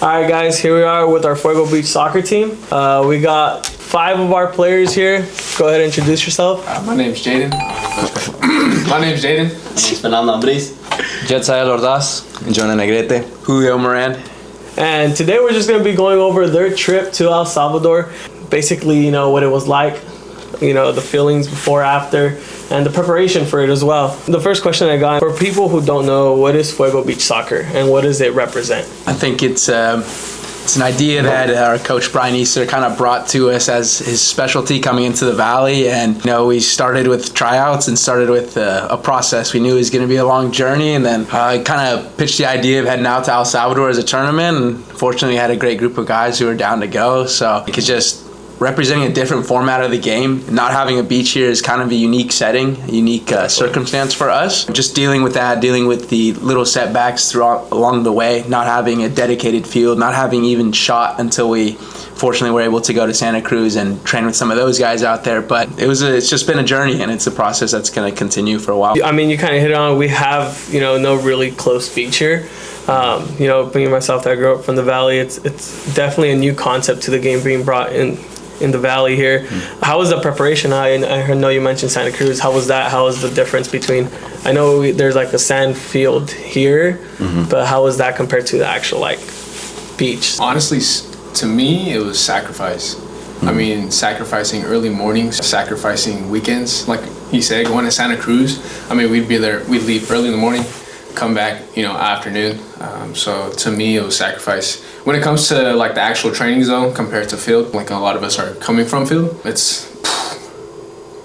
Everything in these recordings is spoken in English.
All right, guys, here we are with our Fuego Beach soccer team. We got 5 of our players here. Go ahead and introduce yourself. My name's Jaden. My name's Fernando Ambris. Jetsael Ordaz. Jonah Negrete. Julio Moran. And today we're just going to be going over their trip to El Salvador. Basically, you know, what it was like, you know, the feelings before, after, and the preparation for it as well. The first question I got, for people who don't know, what is Fuego Beach Soccer and what does it represent? I think it's an idea that our coach Brian Easter kind of brought to us as his specialty coming into the Valley. And, you know, we started with tryouts and started with a process. We knew it was going to be a long journey. And then I kind of pitched the idea of heading out to El Salvador as a tournament. And fortunately, we had a great group of guys who were down to go. So it could just representing a different format of the game. Not having a beach here is kind of a unique setting, a unique circumstance for us. Just dealing with that, dealing with the little setbacks throughout along the way, not having a dedicated field, not having even shot until we fortunately were able to go to Santa Cruz and train with some of those guys out there. But it's just been a journey, and it's a process that's going to continue for a while. I mean, you kind of hit it on. We have, you know, no really close beach here. You know, me and myself that grew up from the Valley, it's definitely a new concept to the game being brought in the Valley here. How was the preparation? I know you mentioned Santa Cruz. How was that? How was the difference between, I know there's like a sand field here, but how was that compared to the actual like beach? Honestly, to me, it was sacrifice. I mean, sacrificing early mornings, sacrificing weekends. Like he said, going to Santa Cruz. I mean, we'd be there, we'd leave early in the morning, come back, you know, afternoon. So to me, it was sacrifice. When it comes to like the actual training zone compared to field, like a lot of us are coming from field, it's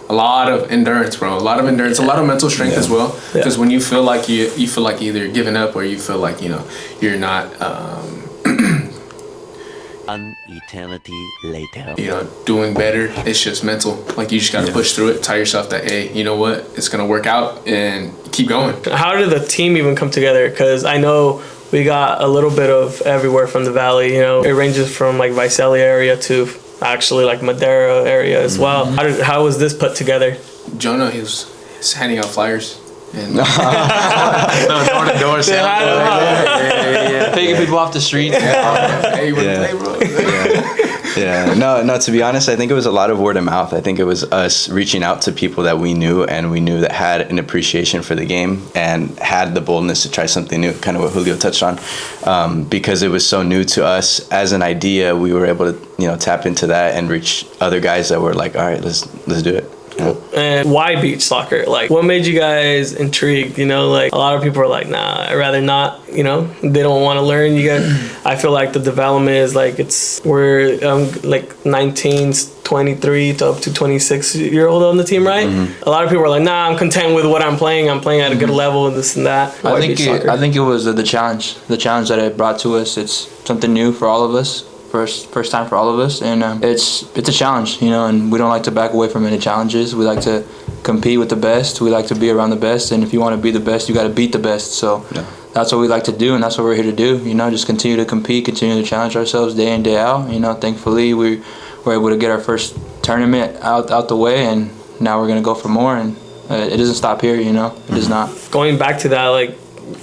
a lot of endurance, bro. A lot of endurance, a lot of mental strength as well. Because when you feel like you feel like either you're giving up or you feel like, you know, you're not An eternity later. You know, doing better. It's just mental. Like you just gotta push through it, tell yourself that, hey, you know what, it's gonna work out, and keep going. How did the team even come together? Because I know we got a little bit of everywhere from the Valley. You know, it ranges from like Visalia area to actually like Madera area as well. How was this put together? Jonah, he's handing out flyers. And door to door sales. Taking people off the street. Hey, you wanna play, bro? Yeah, no, to be honest, I think it was a lot of word of mouth. I think it was us reaching out to people that we knew that had an appreciation for the game and had the boldness to try something new, kind of what Julio touched on. Because it was so new to us as an idea, we were able to, you know, tap into that and reach other guys that were like, all right, let's do it. Yeah. And why beach soccer? Like, what made you guys intrigued? You know, like a lot of people are like, nah, I'd rather not. You know, they don't want to learn. You guys, I feel like the development is like we're like 19, 23 to up to 26-year-old on the team, right? A lot of people are like, nah, I'm content with what I'm playing. I'm playing at a good level and this and that. I think it was the challenge that it brought to us. It's something new for all of us. First time for all of us, and it's a challenge, you know, and we don't like to back away from any challenges. We like to compete with the best. We like to be around the best, and if you want to be the best, you got to beat the best. So that's what we like to do, and that's what we're here to do. You know, just continue to compete, continue to challenge ourselves day in, day out. You know, thankfully we were able to get our first tournament out the way, and now we're gonna go for more. And it doesn't stop here, you know. It does not. Going back to that, like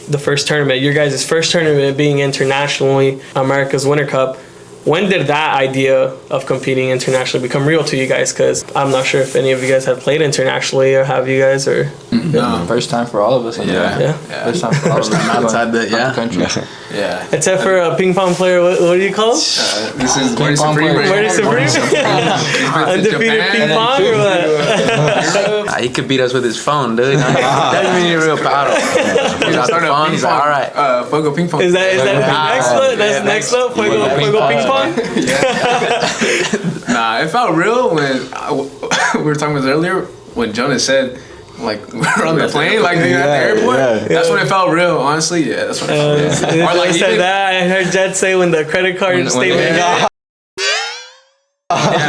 the first tournament, your guys' first tournament being internationally, America's Winter Cup. When did that idea of competing internationally become real to you guys? Because I'm not sure if any of you guys have played internationally, or have you guys, or no. First time for all of us. Yeah. First time for all of us outside the country. Yeah. Except for a ping pong player, what do you call him? This is Marty Supreme. Marty Supreme. Undefeated ping pong or what? He could beat us with his phone, dude. Doesn't mean you're real proud of him. He's all right. Fuego ping pong. Is that next one? That's next up. Fuego ping pong. Nah, it felt real when we were talking about earlier when Jonah said, like, we're on the plane, like at the airport. That's when it felt real, honestly. Yeah, that's when it felt real. Or like said that, I heard Jet say when the credit card statement. Yeah,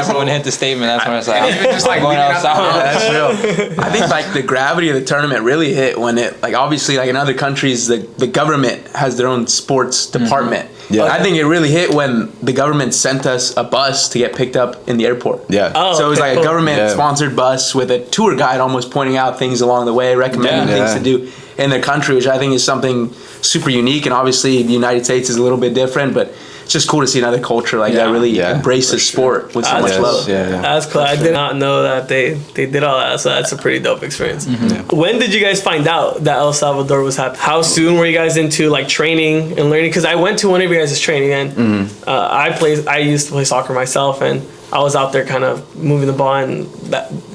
bro. When it hit the statement, that's when it's like, even just like going outside. That's real. I think like the gravity of the tournament really hit when it, like, obviously like in other countries the government has their own sports department. Yeah. I think it really hit when the government sent us a bus to get picked up in the airport. Yeah. Oh, so it was like a government sponsored bus with a tour guide almost pointing out things along the way, recommending things to do in their country, which I think is something super unique. And obviously the United States is a little bit different, but it's just cool to see another culture like that really embrace the sport with so much love. Yeah. That's cool. I did not know that they did all that, so that's a pretty dope experience. When did you guys find out that El Salvador was happening? How soon were you guys into like training and learning? Because I went to one of you guys' training, and I used to play soccer myself, and I was out there kind of moving the ball, and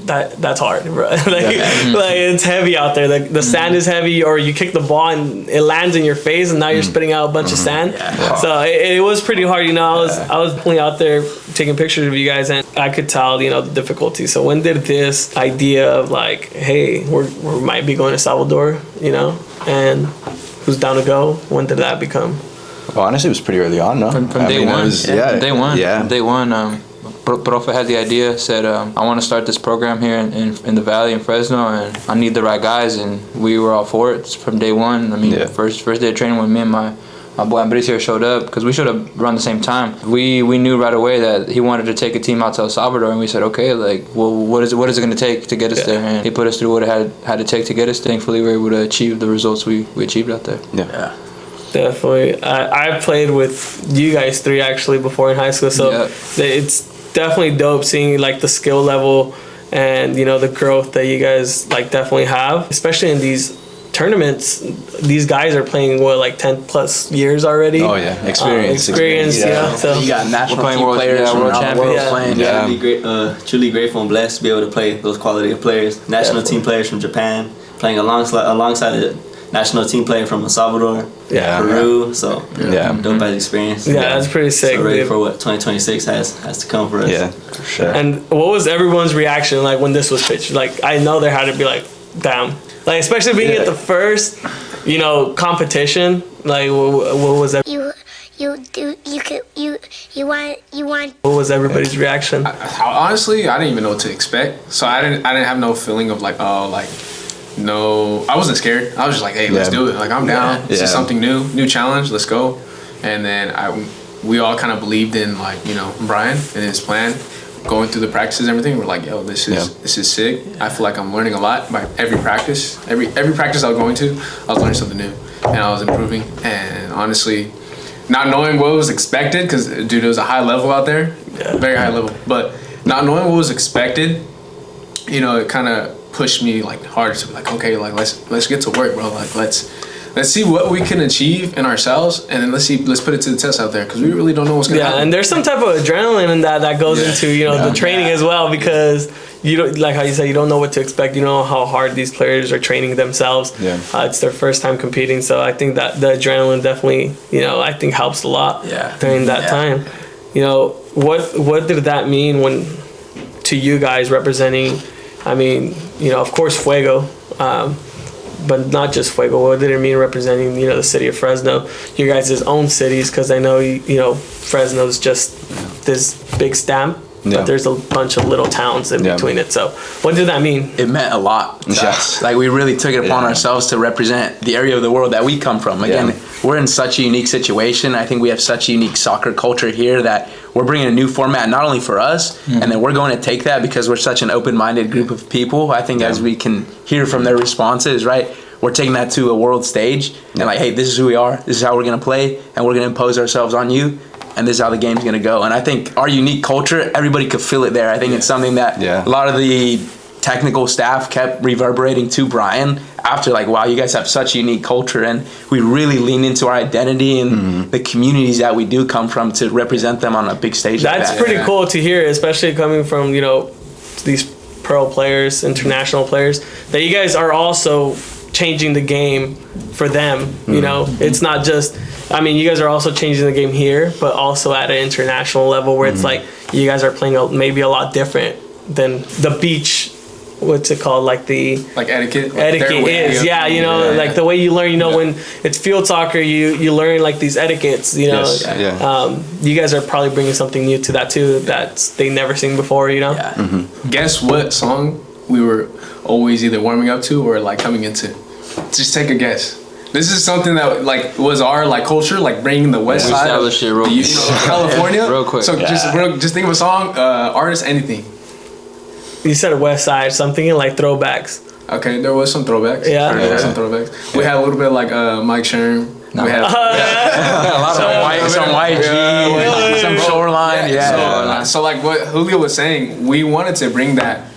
that's hard, bro. like it's heavy out there. The sand is heavy, or you kick the ball and it lands in your face, and now you're spitting out a bunch of sand. So it was pretty hard. I was pulling out there taking pictures of you guys, and I could tell the difficulty. So when did this idea of like, hey, we might be going to Salvador, and who's down to go? When did that become? Well, honestly, it was pretty early on, no? From day one. Day one. Yeah. From day one. Profe had the idea, said, I want to start this program here in the Valley in Fresno, and I need the right guys, and we were all for it from day one. I mean, first day of training when me and my boy Andres showed up, because we should have run the same time. We knew right away that he wanted to take a team out to El Salvador, and we said, okay, what is it going to take to get us there? And he put us through what it had to take to get us there. Thankfully, we were able to achieve the results we achieved out there. Yeah. Definitely. I played with you guys 3 actually before in high school, so it's definitely dope seeing like the skill level and the growth that you guys like definitely have, especially in these tournaments. These guys are playing 10 plus years already. Oh yeah, experience. So you got national team players, world champions playing. Yeah, truly grateful and blessed to be able to play those quality of players. National team players from Japan playing alongside a national team player from El Salvador, Peru. So dope as experience. Yeah, that's pretty sick. So ready for what 2026 has to come for us. Yeah, for sure. And what was everyone's reaction like when this was pitched? Like, I know there had to be like, damn. Like, especially being at the first, competition. Like, what was that? You want. What was everybody's reaction? Honestly, I didn't even know what to expect. So I didn't have no feeling of no, I wasn't scared. I was just like, hey, let's do it. Like, I'm down. This is something new challenge. Let's go. And then we all kind of believed in Brian and his plan. Going through the practices and everything, we're like, yo, this is sick. I feel like I'm learning a lot by every practice. Every practice I was going to, I was learning something new, and I was improving. And honestly, not knowing what was expected, because dude, it was a high level out there, very high level. But not knowing what was expected, it kind of pushed me hard to be like, okay, let's get to work, bro. Let's see what we can achieve in ourselves, and then let's put it to the test out there, because we really don't know what's gonna happen. And there's some type of adrenaline in that goes into the training as well, because you don't, like how you said, you don't know what to expect. You know how hard these players are training themselves. It's their first time competing, so I think that the adrenaline definitely I think helps a lot during that time. What did that mean when to you guys representing? I mean, of course, Fuego. But not just Fuego. What did it mean representing, the city of Fresno, your guys' own cities? Because I know, Fresno's just this big stamp, but there's a bunch of little towns in between it. So what did that mean? It meant a lot to us. Like, we really took it upon ourselves to represent the area of the world that we come from. Again, we're in such a unique situation. I think we have such a unique soccer culture here that we're bringing a new format, not only for us, and then we're going to take that because we're such an open-minded group of people. I think as we can hear from their responses, right, we're taking that to a world stage and hey, this is who we are, this is how we're going to play, and we're going to impose ourselves on you, and this is how the game's going to go. And I think our unique culture, everybody could feel it there. I think it's something that a lot of the technical staff kept reverberating to Brian after, wow, you guys have such a unique culture, and we really lean into our identity and the communities that we do come from to represent them on a big stage. That's pretty cool to hear, especially coming from these pro players, international players, that you guys are also changing the game for them. It's not just, I mean, you guys are also changing the game here, but also at an international level where it's you guys are playing maybe a lot different than the beach. What's it called? Etiquette. Etiquette is, the way you learn. When it's field soccer, you learn these etiquettes. You guys are probably bringing something new to that too, that they never seen before. Guess what song we were always either warming up to or coming into? Just take a guess. This is something that was our culture, bringing the west side of California. Real quick. So just think of a song, artist, anything. You said West Side, so I'm thinking throwbacks. Okay, there was some throwbacks. Yeah. There was some throwbacks. We had a little bit Mike Sherm. No. We had, A lot of some white jeans, some shoreline. So like what Julio was saying, we wanted to bring that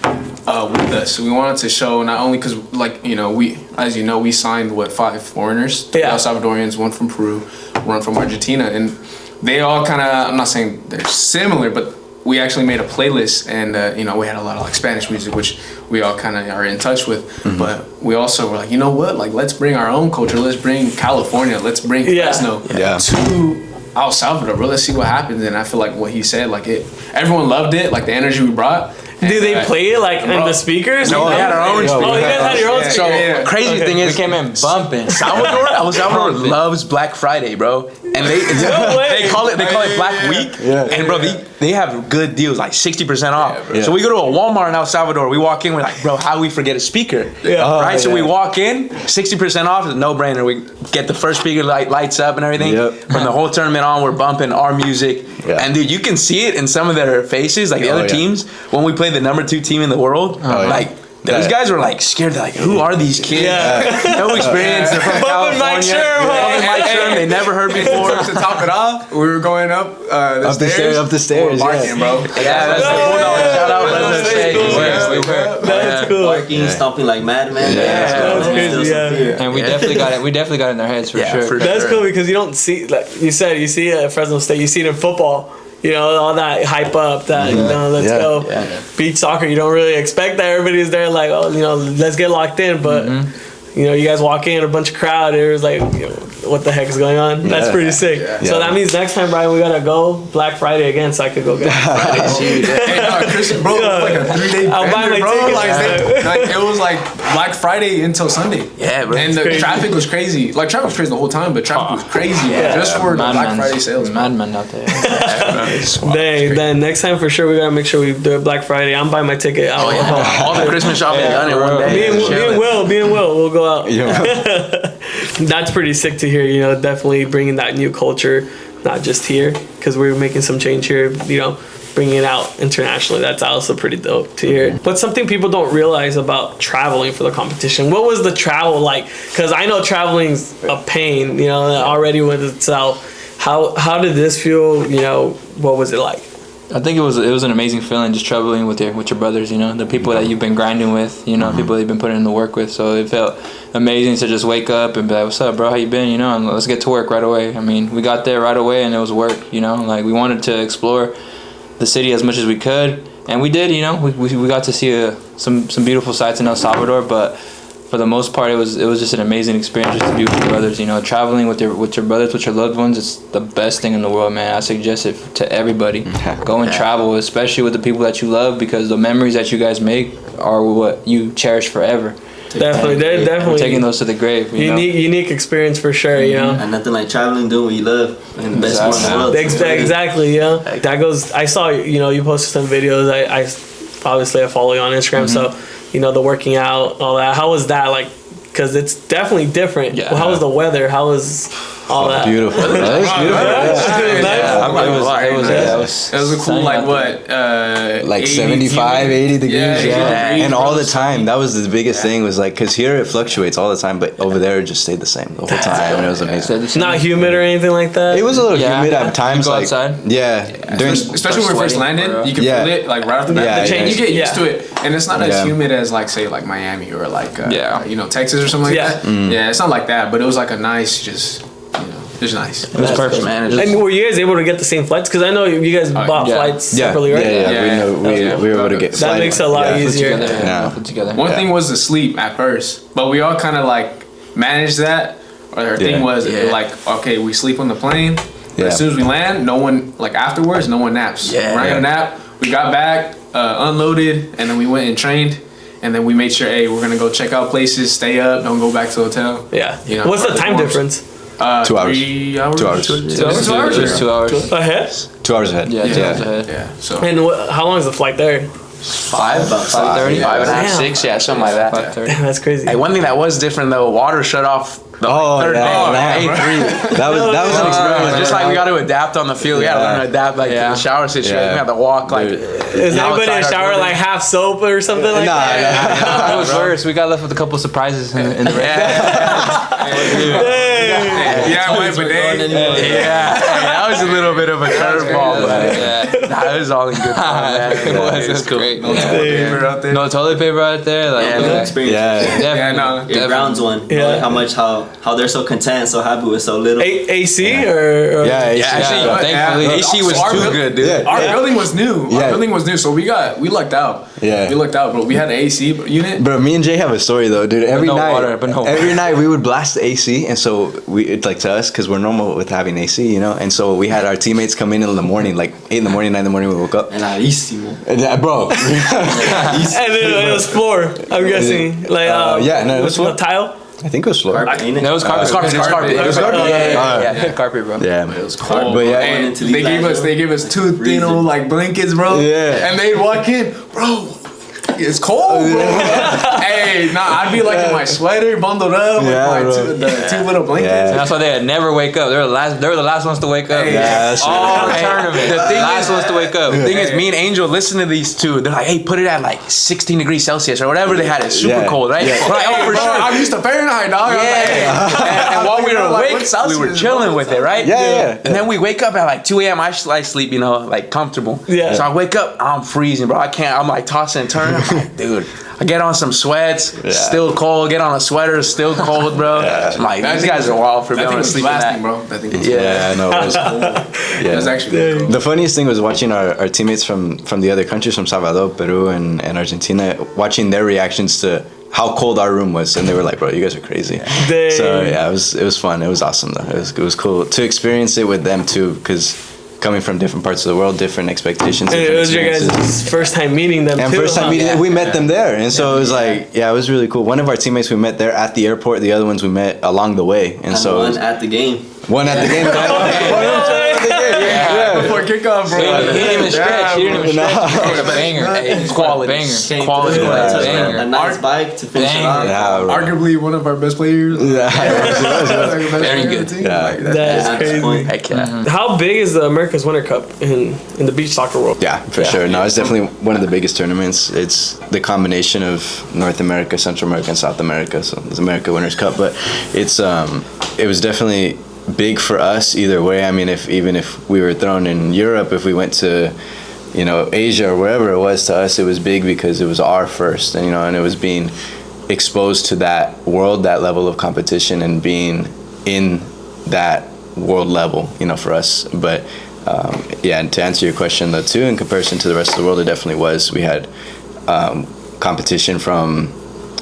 with us. We wanted to show not only because, like, you know, we signed 5 foreigners, 3 El Salvadorians, 1 from Peru, 1 from Argentina, and they all kind of, I'm not saying they're similar, but we actually made a playlist, and you know, we had a lot of like Spanish music, which we all kind of are in touch with. But we also were like, you know what, like, let's bring our own culture. Let's bring California. Let's bring Fresno to El Salvador, bro. Let's see what happens. And I feel like what he said, like, everyone loved it, like the energy we brought. Do they play it like in the speakers? No, we had our own speakers. Oh, you guys had your own speakers. So crazy thing is, we came in bumping. Salvador loves Black Friday, bro, and they call it Black Week. And bro, they have good deals, like 60% off. So we go to a Walmart in El Salvador. We walk in, we're like, bro, how do we forget a speaker? So we walk in, 60% off is a no-brainer. We get the first speaker, lights up and everything. From the whole tournament on, we're bumping our music. And dude, you can see it in some of their faces, like the other teams when we play the number 2 team in the world. Like, those guys were like scared. They're like, who are these kids? No experience. They're from California. Mike Sherm. They never heard before. To top it off, we were going up the stairs. Up the stairs. Barking, bro. That's cool. Shout out. That's cool. Barking, stomping like madmen. That's crazy. And we definitely got in their heads for sure. That's cool because you don't see, like you said, you see it at Fresno State. You see it in football. You know, all that hype up, that, you know, let's go. Beach soccer, you don't really expect that. Everybody's there like, oh, you know, let's get locked in. But, you know, you guys walk in, a bunch of crowd, it was like, you know, what the heck is going on? That's pretty sick. So that means next time, Brian, we got to go Black Friday again so I could go get Christian, bro, like a 3-day I'll buy my ticket. Like, it was like Black Friday until Sunday. Bro. And the traffic was crazy. Like, traffic was crazy the whole time, but traffic was crazy just for the Black Friday sales. Madman out there. Then next time for sure we gotta make sure we do it Black Friday. I'm buying my ticket. All the Christmas shopping done in one day. Me and Will, we'll go out. That's pretty sick to hear. You know, definitely bringing that new culture, not just here, because we're making some change here. You know, bringing it out internationally. That's also pretty dope to hear. But something people don't realize about traveling for the competition. What was the travel like? Because I know traveling's a pain. You know, already with itself. How did this feel? You know, what was it like? I think it was an amazing feeling just traveling with your brothers, you know, the people that you've been grinding with, you know, people that you've been putting in the work with. So it felt amazing to just wake up and be like, what's up, bro? How you been? You know, and let's get to work right away. I mean, we got there right away and it was work, you know, like we wanted to explore the city as much as we could. And we did, you know, we got to see some beautiful sights in El Salvador, but for the most part, it was just an amazing experience just to be with your brothers. You know, traveling with your brothers, with your loved ones, it's the best thing in the world, man. I suggest it to everybody. Go and travel, especially with the people that you love, because the memories that you guys make are what you cherish forever. Definitely, they're definitely taking those to the grave. Unique experience for sure. You know, and nothing like traveling, doing what you love, and the best part in the world. Exactly. Yeah, that goes. I saw. You know, you posted some videos. I obviously I follow you on Instagram, so. You know, the working out, all that. How was that like? Because it's definitely different. Yeah. Well, how was the weather? How was all that? Beautiful. That was beautiful. It was a cool, like what? Like 75, 80 degrees. And all the time. That was the biggest thing was like, because here it fluctuates all the time, but over there it just stayed the same the whole time. And it was amazing. Not humid or anything like that? It was a little humid at times. You go like, outside? Especially when we first landed, you can feel it like right off the bat. You get used to it. And it's not as humid as like, say, like Miami or like, you know, Texas or something like that. Yeah, it's not like that, but it was like a nice, just nice. It was perfect, man. And were you guys able to get the same flights? Because I know you guys bought flights separately, right? We were able to get. That makes it a lot easier. Put together. One thing was the sleep at first, but we all kind of like managed that. Our thing was like, okay, we sleep on the plane. But as soon as we land, no one afterwards, no one naps. We're not gonna nap. We got back, unloaded, and then we went and trained. And then we made sure, hey, we're gonna go check out places, stay up, don't go back to the hotel. Yeah. You know, what's the time difference? 2 hours. 3 hours. 2 hours. 2 hours. Just 2 hours ahead. 2 hours ahead. 2 hours ahead. Yeah. So. And how long is the flight there? 5:30, 5.5, 6, something like that. Damn, that's crazy. Hey, one thing that was different though, water shut off. The third day. That was an experience. Just like we got to adapt on the field. We got to learn to adapt to the shower situation. We have to walk like. Is anybody in the shower like half soap or something like that? It was worse. We got left with a couple surprises in the rain. Yeah, I went, but they. Yeah, that was a little bit of a curveball, but nah, it was all in good fun, man. It was cool. great. No toilet paper out there. No toilet paper out there. Like, Yeah, no experience. Yeah, no. Your grounds one. You know, like how they're so content, so happy with so little. AC or Yeah, AC. actually, thankfully. AC was Our too buil- good, dude. Our building was new. Yeah. Our building was new, so we lucked out. Yeah. We lucked out, bro. We had an AC unit. Bro, me and Jay have a story though, dude. Every no night, water, but no every night we would blast the AC, and so it's like to us because we're normal with having AC, you know. And so we had our teammates come in the morning, like 8 in the morning, 9 in the morning. We woke up, And Alísimo. and, bro. and then it was floor. I'm guessing like yeah, no, it was floor. tile. I think it was slow. Carpet, ain't it? That was carpet. It was carpet. It was carpet. Yeah. Carpet, bro. Yeah, It was cold, But bro. yeah, And into they these gave us two thin freezing. old like blankets, bro. Yeah. And they'd walk in, bro. It's cold, bro. Hey, nah, I'd be like in my sweater, bundled up Yeah, with bro. the two little blankets. Yeah. And that's why they'd never wake up. They were the last ones to wake up. Hey. Yeah, that's All Hey, tournament. the thing last is- ones to wake up. The thing is, me and Angel listen to these two. They're like, "Hey, put it at like 16 degrees Celsius or whatever they had. It's super Yeah. cold, right?" Yeah. We're like, "Oh, for Bro, sure." I'm used to Fahrenheit, dog. I was like, hey. And while we were Like, awake, what's Celsius, we were chilling bro? with it, right? Yeah. And then we wake up at like 2 a.m. I sleep, you know, like comfortable. Yeah. So I wake up, I'm freezing, bro. I can't. I'm like tossing and turning. I'm like, dude. I get on some sweats, still cold. Get on a sweater, still cold, bro. I'm like, That these thing guys was- are wild for That being thing able to was sleep in blasting, that. bro. That thing was Yeah, no, it was. It was actually really cool. The funniest thing was watching our teammates from the other countries, from Salvador, Peru, and Argentina, watching their reactions to how cold our room was, and they were like, "Bro, you guys are crazy." Dang. So yeah, it was fun. It was awesome though. It was cool to experience it with them too, because coming from different parts of the world, different expectations. And it different was your experiences. guys' first time meeting them And too. first time meeting, huh? we met them there, and so it was like, yeah, it was really cool. One of our teammates we met there at the airport. The other ones we met along the way, and And so one at the game. one at the game. Before kickoff, bro. He didn't even stretch. He didn't even stretch. It was a banger. Hey, quality. Banger. Came Quality through, player. touched Banger. a nice bike to finish it Banger. off. Yeah, bro. Arguably one of our best players. Very good. Yeah. That's At this crazy. point. Heck yeah. How big is the America's Winter Cup in the beach soccer world? Yeah, for sure. No, it's definitely one of the biggest tournaments. It's the combination of North America, Central America, and South America. So it's America Winners' Cup, but it's it was definitely big for us either way. I mean, even if we were thrown in Europe, if we went to Asia or wherever it was, to us it was big because it was our first, and it was being exposed to that world, that level of competition, and being in that world level, for us. But yeah, and to answer your question though too, in comparison to the rest of the world, it definitely was. We had competition from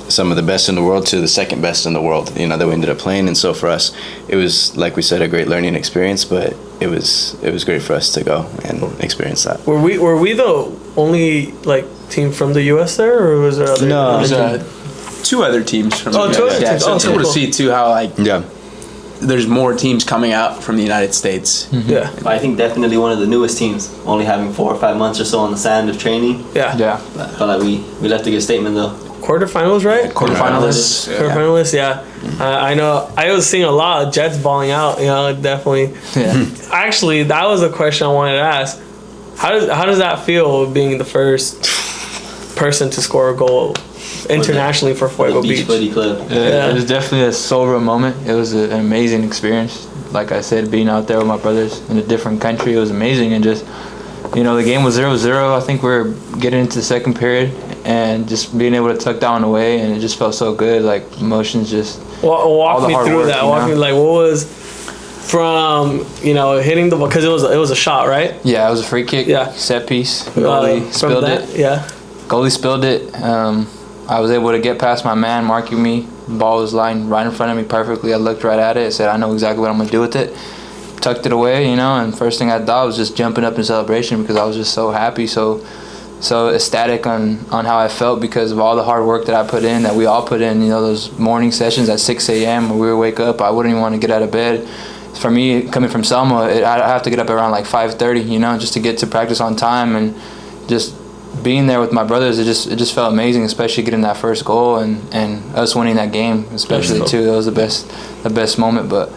some of the best in the world to the second best in the world, that we ended up playing. And so for us, it was, like we said, a great learning experience, but it was great for us to go and experience that. Were we the only team from the U.S. there, or was there other? No. There's two other teams from Oh, the two US. other Yeah, teams. so Oh, it's cool to cool. see too how Yeah. there's more teams coming out from the United States. Yeah, But I think definitely one of the newest teams, only having 4 or 5 months or so on the sand of training. yeah. Yeah. I felt like we left a good statement though. Quarterfinals, right? Quarterfinalists. Quarterfinalists, yeah. I know. I was seeing a lot of Jets balling out. Definitely. Yeah. Actually, that was a question I wanted to ask. How does that feel, being the first person to score a goal internationally for Fuego The Beach? Buddy Club. Yeah. It was definitely a sober moment. It was an amazing experience. Like I said, being out there with my brothers in a different country, it was amazing. And just, the game was 0-0. I think we were getting into the second period, and just being able to tuck down away, and it just felt so good. Like emotions just. Walk the me hard through work, that. Walk me, what was from hitting the ball, because it was a shot, right? Yeah, it was a free kick. Yeah. Set piece. Goalie From spilled that, it. yeah. Goalie spilled it. I was able to get past my man marking me. The ball was lying right in front of me perfectly. I looked right at it. I said, I know exactly what I'm going to do with it. Tucked it away, and first thing I thought was just jumping up in celebration, because I was just so happy, so ecstatic on how I felt, because of all the hard work that I put in, that we all put in. Those morning sessions at 6 a.m. when we would wake up, I wouldn't even want to get out of bed. For me, coming from Selma, I have to get up around 5:30, just to get to practice on time, and just being there with my brothers, it just felt amazing, especially getting that first goal and us winning that game, especially too. That was the best moment, but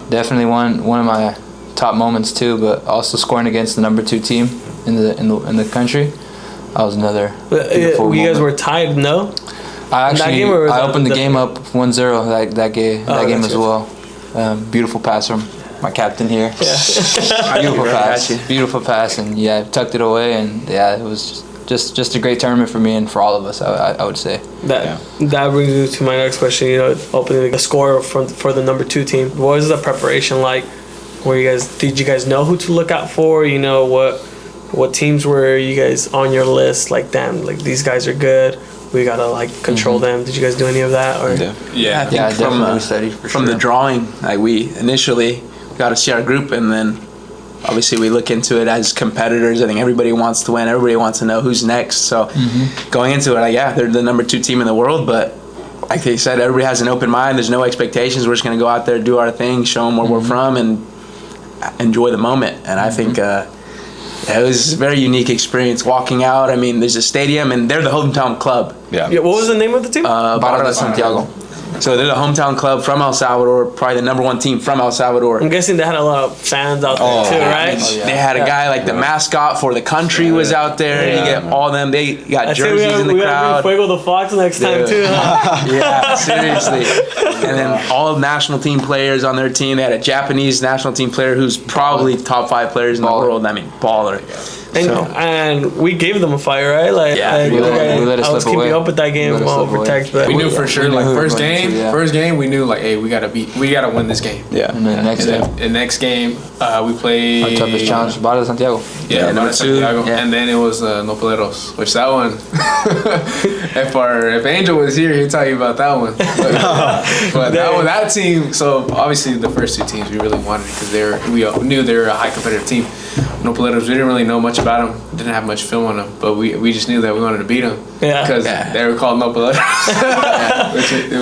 definitely one of my top moments too. But also scoring against the number 2 team in the country, that was another beautiful You guys moment. were tied, no? I that game, or was I that opened the the- game up 1-0 that game Oh, as gotcha. well. Beautiful pass from my captain here. Beautiful pass, and yeah, tucked it away, and yeah, it was just a great tournament for me and for all of us. I would say that brings me to my next question. You know, opening the score for the number 2 team. What was the preparation like? Did you guys know who to look out for? You know, what teams were you guys on your list? Like, damn, like these guys are good. We gotta like control them. Did you guys do any of that? Or I think from the drawing, like we initially got to see our group, and then obviously we look into it as competitors. I think everybody wants to win. Everybody wants to know who's next. So going into it, like, they're the number 2 team in the world, but like they said, everybody has an open mind. There's no expectations. We're just gonna go out there, do our thing, show them where we're from, and enjoy the moment. And I think it was a very unique experience walking out. I mean, there's a stadium, and they're the hometown club. Yeah. What was the name of the team? Barra de Santiago. So they're the hometown club from El Salvador, probably the number 1 team from El Salvador. I'm guessing they had a lot of fans out there too, right? They had a guy like the mascot for the country was out there. You get all them. They got jerseys in the crowd. We gotta bring Fuego the Fox next time too. Huh? Yeah, seriously. And then all national team players on their team. They had a Japanese national team player who's probably top 5 players in the world. I mean, baller. And we gave them a fight, right? Like, we let it I was slip keeping away. up with that game over text, but we knew for sure. Like first game, we knew like, hey, we gotta win this game. Yeah. And then next game, we played our toughest challenge, Barra de Santiago. Yeah, number 2. Yeah. And then it was Nopaleros, which that one. if Angel was here, he'd tell you about that one. But that team. So obviously the first 2 teams we really wanted because we knew they were a high competitive team. Nopaleros, we didn't really know much about them, didn't have much film on them, but we just knew that we wanted to beat them because they were called Nopaleros,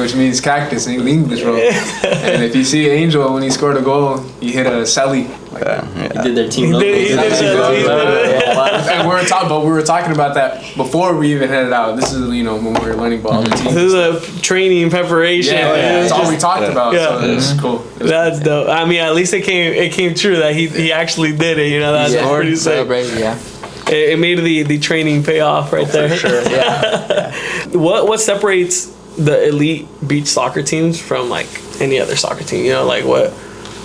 which means cactus in the English role. And if you see Angel when he scored a goal, he hit a celly. He did their team logo. And we were talking about that before we even headed out. This is when we were learning about the team. This is a training preparation. That's all we talked about. So it's cool. That's dope. I mean, at least it came true that he actually did it. You know, that's pretty sick. It made the training pay off right there. For sure. Yeah. What separates the elite beach soccer teams from like any other soccer team? You know, like what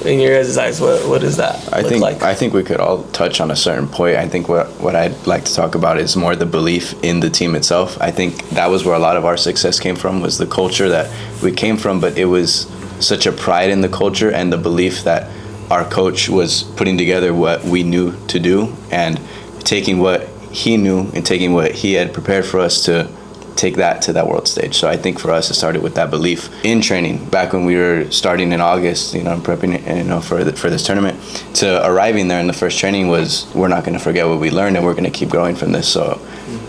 in your guys' eyes, what does that look like? I think we could all touch on a certain point. I think what I'd like to talk about is more the belief in the team itself. I think that was where a lot of our success came from, was the culture that we came from, but it was such a pride in the culture and the belief that our coach was putting together what we knew to do and taking what he knew and taking what he had prepared for us to take that to that world stage. So I think for us, it started with that belief in training. Back when we were starting in August, prepping, for this tournament, to arriving there in the first training was, we're not going to forget what we learned and we're going to keep growing from this. So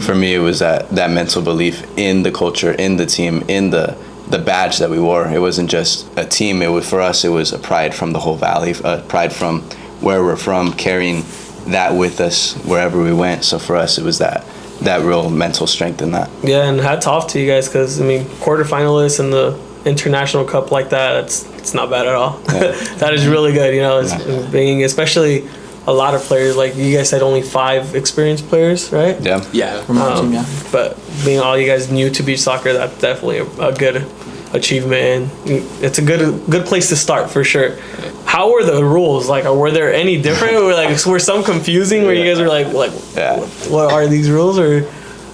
for me, it was that mental belief in the culture, in the team, in the badge that we wore. It wasn't just a team. For us, it was a pride from the whole valley, a pride from where we're from, carrying that with us wherever we went. So for us, it was that real mental strength in that. Yeah, and hats off to you guys because, I mean, quarterfinalists in the International Cup like that, it's not bad at all. Yeah. That is really good, it's being, especially a lot of players, like you guys said, only 5 experienced players, right? Yeah. From our team, But being all you guys new to beach soccer, that's definitely a good achievement, and it's a good place to start for sure. How were the rules? Like, were there any different? Were some confusing where you guys were like, what are these rules? Or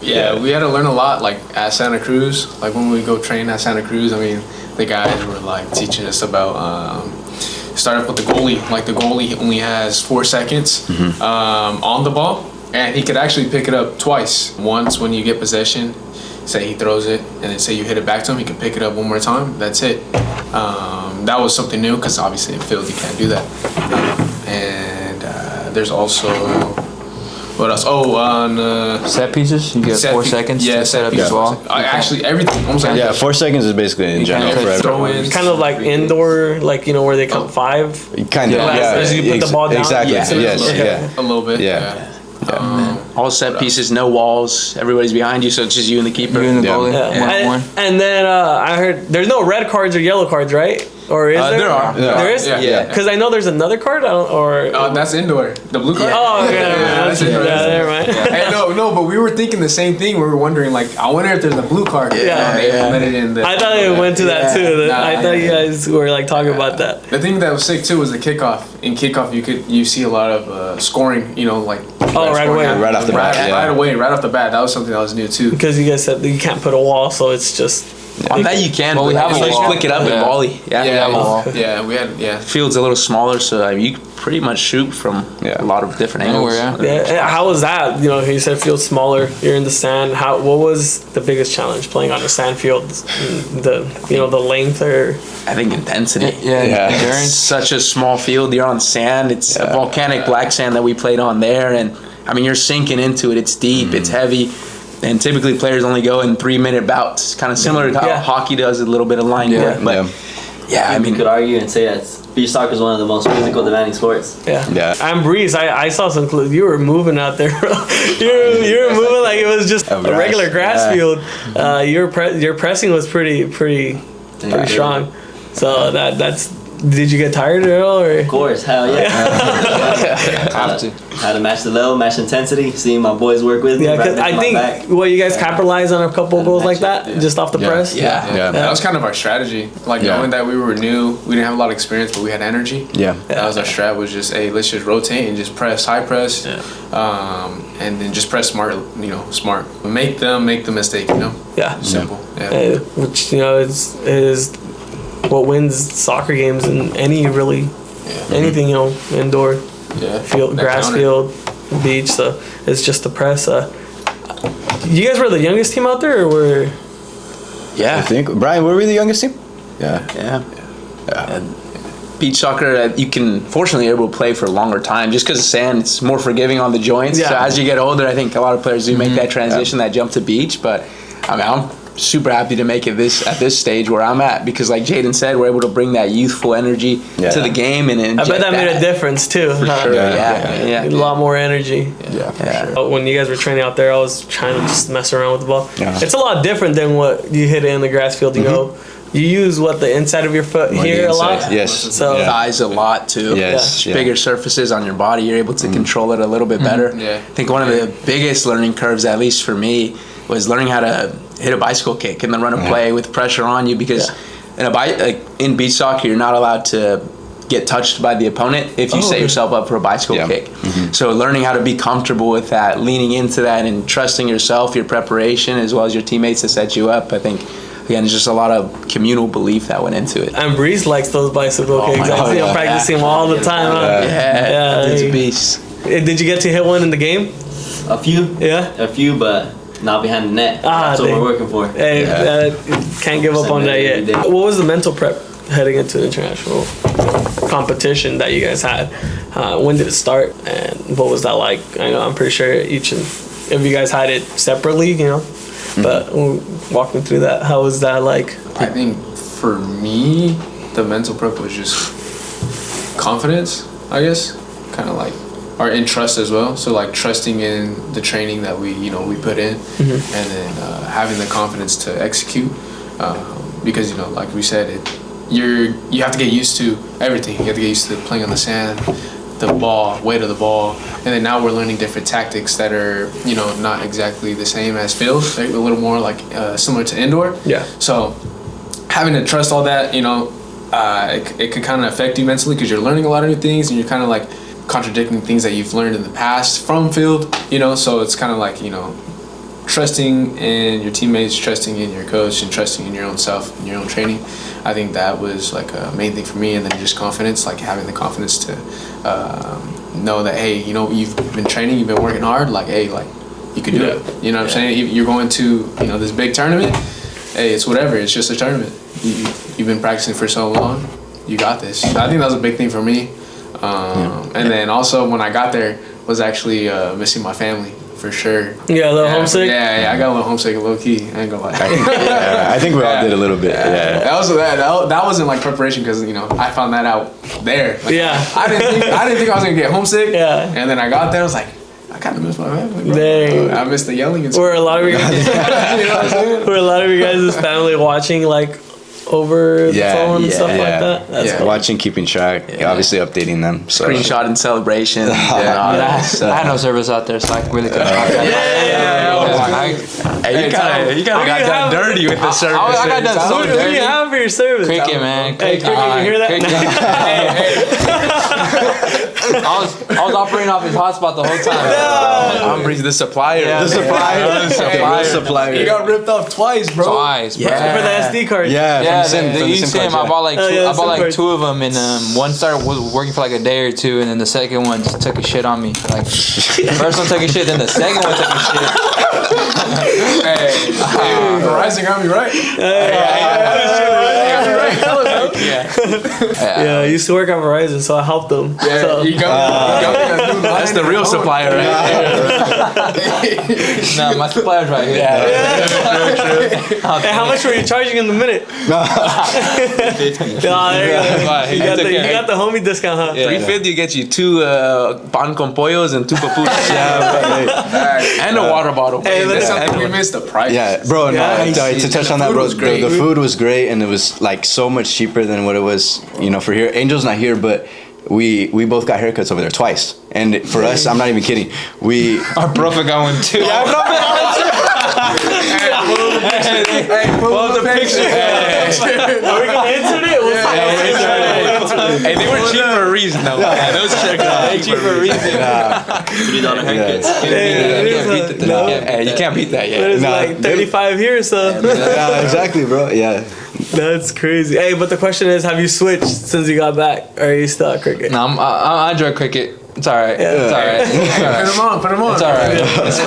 we had to learn a lot. Like at Santa Cruz, like when we go train at Santa Cruz, I mean, the guys were like teaching us about. Start up with the goalie. Like the goalie only has 4 seconds on the ball, and he could actually pick it up twice. Once when you get possession. Say he throws it, and then say you hit it back to him, he can pick it up one more time. That's it. That was something new because obviously in field you can't do that. And there's also what else? Oh, on set pieces, you get 4 seconds to set up your ball. Actually, everything. Almost 4 seconds is basically in general for everyone. Kind of like indoor, like where they count 5. Kind of, as you put the ball down. Exactly. Yes. A little bit. Yeah. All set pieces, no walls. Everybody's behind you, so it's just you and the keeper. You and the goalie. And then I heard there's no red cards or yellow cards, right? Or is there? There are. There is? Yeah. Because I know there's another card, That's indoor. The blue card. Oh, okay. that's indoor. Never mind. Hey, no, but we were thinking the same thing. We were wondering, like, I wonder if there's a blue card. They implemented in the. I thought it went to that too. Nah, I thought you guys were like talking about that. The thing that was sick too was the kickoff. In kickoff, you see a lot of scoring. You know, like Right away. Right off the bat, right off the bat. That was something that was new too. Because you guys said that you can't put a wall, so it's just. On that you can. Well, we have a just wall. flick it up and volley. We had. Field's a little smaller, so you can pretty much shoot from a lot of different angles. How was that? You know, you said field's smaller. You're in the sand. What was the biggest challenge playing on the sand field? The length or. I think intensity. Yeah. It's such a small field. You're on sand. It's a volcanic black sand that we played on there, and I mean you're sinking into it. It's deep. It's heavy. And typically players only go in 3-minute bouts, kind of similar to how hockey does a little bit of line work. But I mean, you could argue and say that beach soccer is one of the most physical demanding sports. Yeah. I'm Breeze. I saw some clips. You were moving out there, bro. You were moving like it was just a regular grass field. Your pressing was pretty strong. So that's. Did you get tired at all? Or? Of course, hell yeah. Had to match the level, match intensity, seeing my boys work with me. Yeah, because I think you guys capitalized on a couple goals like that, just off the press. Yeah. That was kind of our strategy. Like knowing that we were new, we didn't have a lot of experience, but we had energy. That was our strat. Was just let's just rotate and just press, high press, and then just press smart. Smart. Make them make the mistake. Simple. Yeah. Which is what wins soccer games in anything, indoor field, grass field, beach. So it's just the press. You guys were the youngest team out there, or were? I think Brian, were we the youngest team? Yeah. Beach soccer, fortunately you're able to play for a longer time just because of sand. It's more forgiving on the joints. So as you get older, I think a lot of players do make that transition, that jump to beach. But I mean, I'm super happy to make it at this stage where I'm at, because like Jaden said, we're able to bring that youthful energy to the game and I bet that made a difference too. For sure. Yeah. A lot more energy. Sure. When you guys were training out there, I was trying to just mess around with the ball. It's a lot different than what you hit it in the grass field. You use the inside of your foot here a lot. Yes. So thighs a lot too. Yes. Bigger surfaces on your body, you're able to control it a little bit better. I think one of the biggest learning curves, at least for me, was learning how to hit a bicycle kick and then run a play with pressure on you, because in beach soccer you're not allowed to get touched by the opponent if you set yourself up for a bicycle kick. So learning how to be comfortable with that, leaning into that, and trusting yourself, your preparation, as well as your teammates to set you up, I think again, it's just a lot of communal belief that went into it. And Breeze likes those bicycle kicks. I see him practicing them all the time. It's a beast. Did you get to hit one in the game? A few. A few, but not behind the net. That's what we're working for. Hey, can't give up on that yet. What was the mental prep heading into the international competition that you guys had? When did it start, and what was that like? I'm pretty sure each of you guys had it separately, but walk me through that. How was that like? I think for me, the mental prep was just confidence, I guess, kind of like, and trust as well. So like trusting in the training that we put in, and then having the confidence to execute, because like we said, you have to get used to everything. You have to get used to playing on the sand, the ball, weight of the ball, and then now we're learning different tactics that are not exactly the same as field, like a little more like similar to indoor. So having to trust all that, it could kind of affect you mentally, because you're learning a lot of new things and you're kind of like contradicting things that you've learned in the past from field, so it's kind of like trusting in your teammates, trusting in your coach, and trusting in your own self and your own training. I think that was like a main thing for me. And then just confidence, like having the confidence to know that, hey, you've been training, you've been working hard, like, hey, like you could do it. You know what I'm saying? You're going to this big tournament, hey, it's whatever, it's just a tournament. You've been practicing for so long, you got this. I think that was a big thing for me. And then also when I got there was actually missing my family, for sure. Yeah, a little homesick? Yeah, I got a little homesick, low key. I ain't gonna lie. I think we all did a little bit. That wasn't like preparation, because I found that out there. Like, I didn't think I was gonna get homesick. And then I got there, I was like, I kind of miss my family, bro. I miss the yelling and stuff. Were a lot of you guys' family watching like over the phone and stuff like that. That's cool. Watching, keeping track, obviously updating them. So. Screenshot and celebration. I had no service out there, so I really couldn't. Hey, you kind of got done dirty with the service. I got done so dirty. Who do you have for your service? Cricket, man. Hey, Cricket, you hear that? I was operating off his hotspot the whole time. I'm bringing the supplier. Yeah, The supplier. You got ripped off twice, bro. Twice, bro. Yeah. For the SD card. Yeah, Yeah, from the the SIM eSIM. card, I bought like SIM two of them, and one started working for like a day or two, and then the second one just took a shit on me. Like the first one took a shit, then the second one took a shit. Verizon got me right. Yeah, I used to work at Verizon, so I helped them. Yeah, So, you got that new line. That's the real supplier, right? Nah, my supplier's right here. hey, how much were you charging in the minute? There you go. You got the homie discount, huh? 350 gets you 2 pan con pollos and 2 papuchas. And a water bottle. Hey, That's listen, something we missed, the price. Yeah, bro. No, to touch on that, bro. The food was great, and it was like so much cheaper than what it was, for here. Angel's not here, but we both got haircuts over there twice, and for us, I'm not even kidding. Our profa got one too. Hey, pull the picture. Are we gonna insert it? Hey, they were cheap for a reason, though. Yeah, those haircuts. Cheap for a reason. $3 haircuts. Hey, you can't beat that yet. It's like 35 here, so Yeah, exactly, bro. Yeah. that's crazy. Hey, but the question is, have you switched since you got back, or are you still at Cricket? No, I enjoy cricket. It's alright. It's alright. Put him on. It's alright.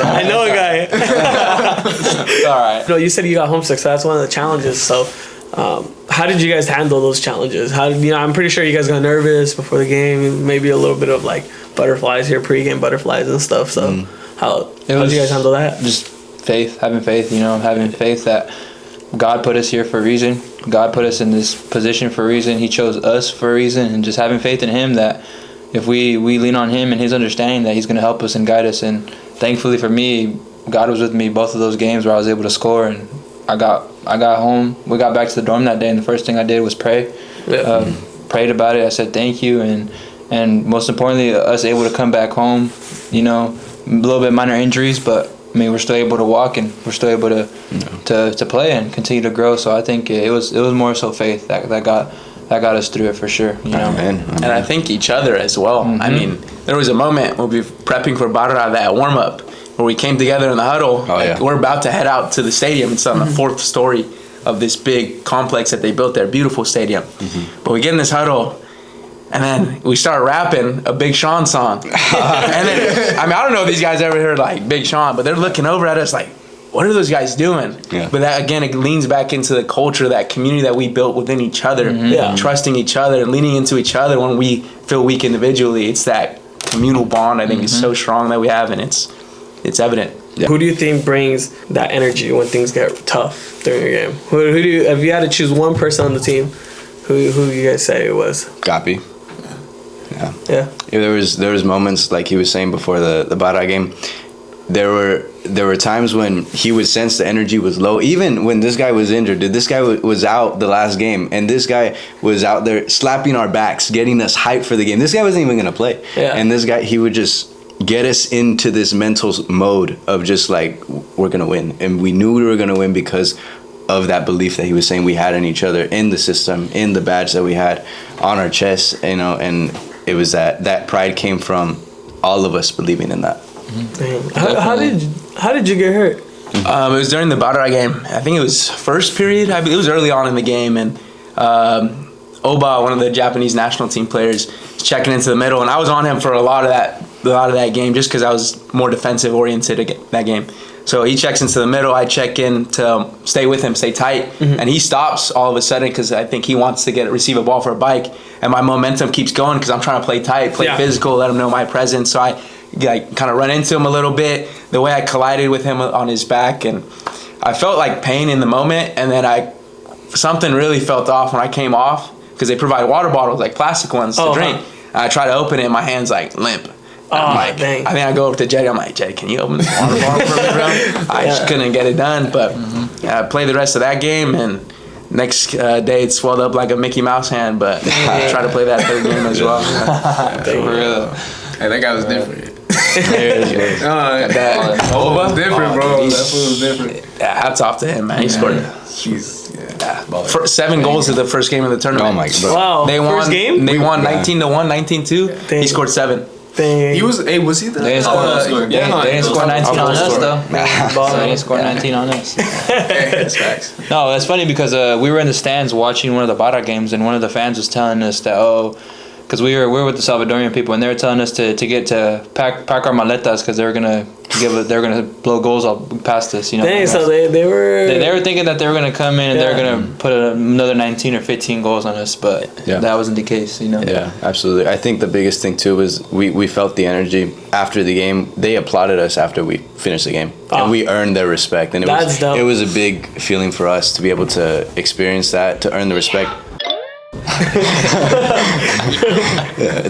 I know a guy. It's alright. No, you said you got homesick, so that's one of the challenges. So, how did you guys handle those challenges? I'm pretty sure you guys got nervous before the game, maybe a little bit of like butterflies here, pre-game butterflies and stuff. So, how did you guys handle that? Just having faith, having faith that God put us here for a reason. God put us in this position for a reason. He chose us for a reason, and just having faith in Him that if we lean on Him and His understanding that He's going to help us and guide us. And thankfully for me, God was with me both of those games where I was able to score, and I got home. We got back to the dorm that day, and the first thing I did was pray. Prayed about it. I said thank you, and most importantly, us able to come back home. A little bit minor injuries, but we're still able to walk, and we're still able to play and continue to grow. So I think it was more so faith that got us through it for sure. Amen. And I think each other as well. Mm-hmm. I mean, there was a moment when we were prepping for Barra, that warm up, where we came together in the huddle. We're about to head out to the stadium. It's on the 4th story of this big complex that they built there, beautiful stadium. But we get in this huddle, and then we start rapping a Big Sean song. And then, I don't know if these guys ever heard like Big Sean, but they're looking over at us like, what are those guys doing? Yeah. But that, again, it leans back into the culture, that community that we built within each other, trusting each other and leaning into each other when we feel weak individually. It's that communal bond, I think, is so strong that we have, and it's evident. Yeah. Who do you think brings that energy when things get tough during your game? Who do you, if you had to choose one person on the team, who you guys say it was? Gapi. Yeah. There was moments like he was saying before the Barra game. There were times when he would sense the energy was low. Even when this guy was injured, this guy was out the last game, and this guy was out there slapping our backs, getting us hyped for the game. This guy wasn't even gonna play, and this guy, he would just get us into this mental mode of just like, we're gonna win, and we knew we were gonna win because of that belief that he was saying we had in each other, in the system, in the badge that we had on our chest, and it was that pride came from all of us believing in that. How did you get hurt? It was during the Barra game. I think it was first period. It was early on in the game, and Oba, one of the Japanese national team players, was checking into the middle, and I was on him for a lot of that game just because I was more defensive oriented that game. So he checks into the middle. I check in to stay with him, stay tight, and he stops all of a sudden because I think he wants to receive a ball for a bike, and my momentum keeps going because I'm trying to play tight, play physical, let him know my presence. So I kind of run into him a little bit. The way I collided with him on his back, and I felt like pain in the moment, and then something really felt off when I came off because they provide water bottles, like plastic ones, to drink. I try to open it, and my hand's like limp. I think I go up to Jetty. I'm like, Jetty, can you open this water bottle for me, bro? I just couldn't get it done, but I played the rest of that game, and Next day, it's swelled up like a Mickey Mouse hand, but try to play that third game as well. For real. Hey, that guy was different. That was different, bro. That fool was different. Yeah, hats off to him, man. He scored. For 7 goals in the first game of the tournament. Oh my god! Wow. They won. First game? They won 19-1, 19-2. He scored 7. Dang. He was. Hey, was he the? They didn't score, they didn't score 19 on us, though. So they didn't score 19 on us. That's facts. No, that's funny because we were in the stands watching one of the Bara games, and one of the fans was telling us that, because we were with the Salvadorian people, and they were telling us to pack our maletas because they were gonna blow goals all past us. You know. Dang, so they were. They were thinking that they were gonna come in and they were gonna put another 19 or 15 goals on us, but that wasn't the case. You know. Yeah, absolutely. I think the biggest thing too was we felt the energy after the game. They applauded us after we finished the game, and we earned their respect. And it was a big feeling for us to be able to experience that, to earn the respect.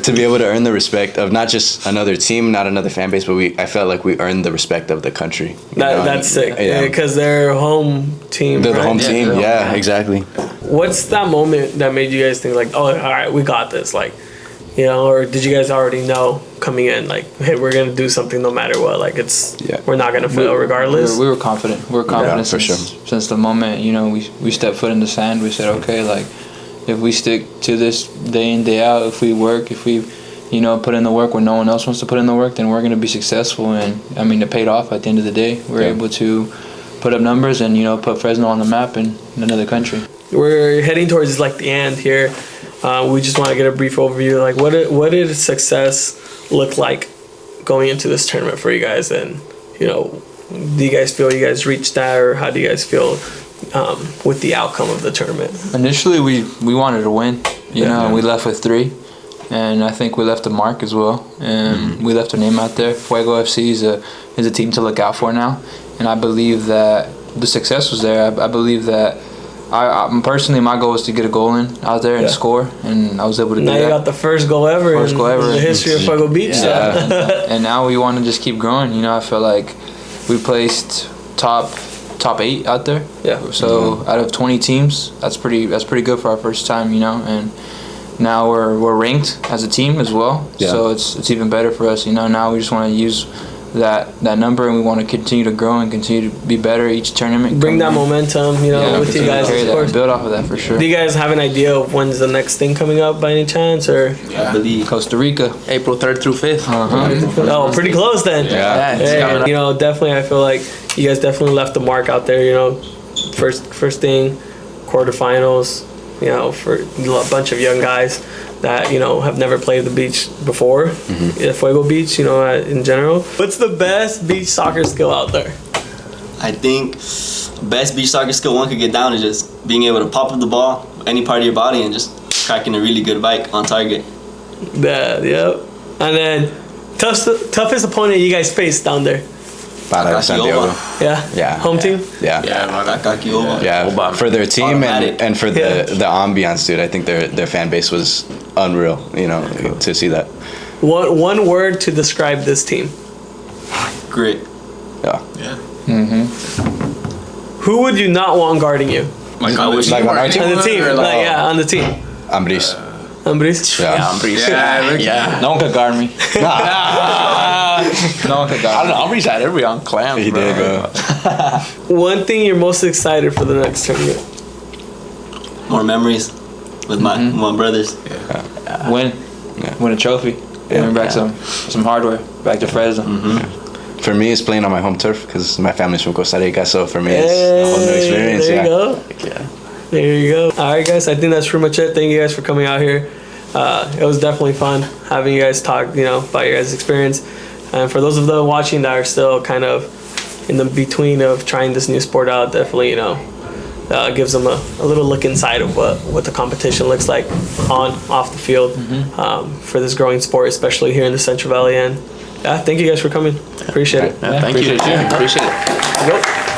To be able to earn the respect of not just another team, not another fan base, but I felt like we earned the respect of the country. That's sick. Because they're home team. They're the right? home team. Yeah, exactly. What's that moment that made you guys think like, oh, all right, we got this? Like, you know, or did you guys already know coming in, like, hey, we're gonna do something no matter what? Like, we're not gonna fail regardless. We were confident. We were confident since the moment, you know, we stepped foot in the sand. We said, okay, like, if we stick to this day in, day out, if we work, if we, you know, put in the work when no one else wants to put in the work, then we're going to be successful. And, I mean, it paid off at the end of the day. We're able to put up numbers and, you know, put Fresno on the map in another country. We're heading towards, like, the end here. We just want to get a brief overview. Like, what did success look like going into this tournament for you guys? And, you know, do you guys feel you guys reached that, or how do you guys feel with the outcome of the tournament? Initially, we wanted to win. You know, we left with 3, and I think we left a mark as well. And we left our name out there. Fuego FC is a team to look out for now, and I believe that the success was there. I believe that I personally, my goal was to get a goal in out there and score, and I was able to do that. Now you got the first goal ever in the history of Fuego Beach. And now we want to just keep growing. You know, I feel like we placed top 8 out there. Yeah. So out of 20 teams, that's pretty good for our first time, you know. And now we're ranked as a team as well. Yeah. So it's even better for us, you know. Now we just want to use that number, and we want to continue to grow and continue to be better each tournament. Bring that momentum, you know, with you guys. Of course. Build off of that for sure. Do you guys have an idea of when's the next thing coming up by any chance, or? Yeah. I believe Costa Rica, April 3rd through 5th. Oh, pretty close then. Yeah. Hey, you know, definitely, I feel like you guys definitely left the mark out there. You know, first thing, quarterfinals. You know, for a bunch of young guys that, you know, have never played the beach before, Fuego Beach, you know, in general. What's the best beach soccer skill out there? I think best beach soccer skill one could get down is just being able to pop up the ball, any part of your body, and just cracking a really good bike on target. Yep. And then toughest opponent you guys faced down there? Santiago. Yeah. Home team. Yeah. For their team and for the ambiance, dude. I think their fan base was unreal. You know, to see that. One word to describe this team. Grit. Yeah. Who would you not want guarding you? Like on the team. On the team. On the team. Ambris. Ambris? Yeah. Ambris. Yeah. No one could guard me. No one could guard me. I don't know. Ambris had everybody on clams. He did, bro. One thing you're most excited for the next tournament? More memories with my brothers. Win a trophy. Bring back some hardware back to Fresno. For me, it's playing on my home turf because my family's from Costa Rica, so for me, it's a whole new experience. There you go. There you go. All right, guys. I think that's pretty much it. Thank you guys for coming out here. It was definitely fun having you guys talk, you know, about your guys' experience. And for those of them watching that are still kind of in the between of trying this new sport out, definitely, you know, gives them a little look inside of what the competition looks like off the field for this growing sport, especially here in the Central Valley. And thank you guys for coming. Appreciate it. Thank you. Appreciate it. Go.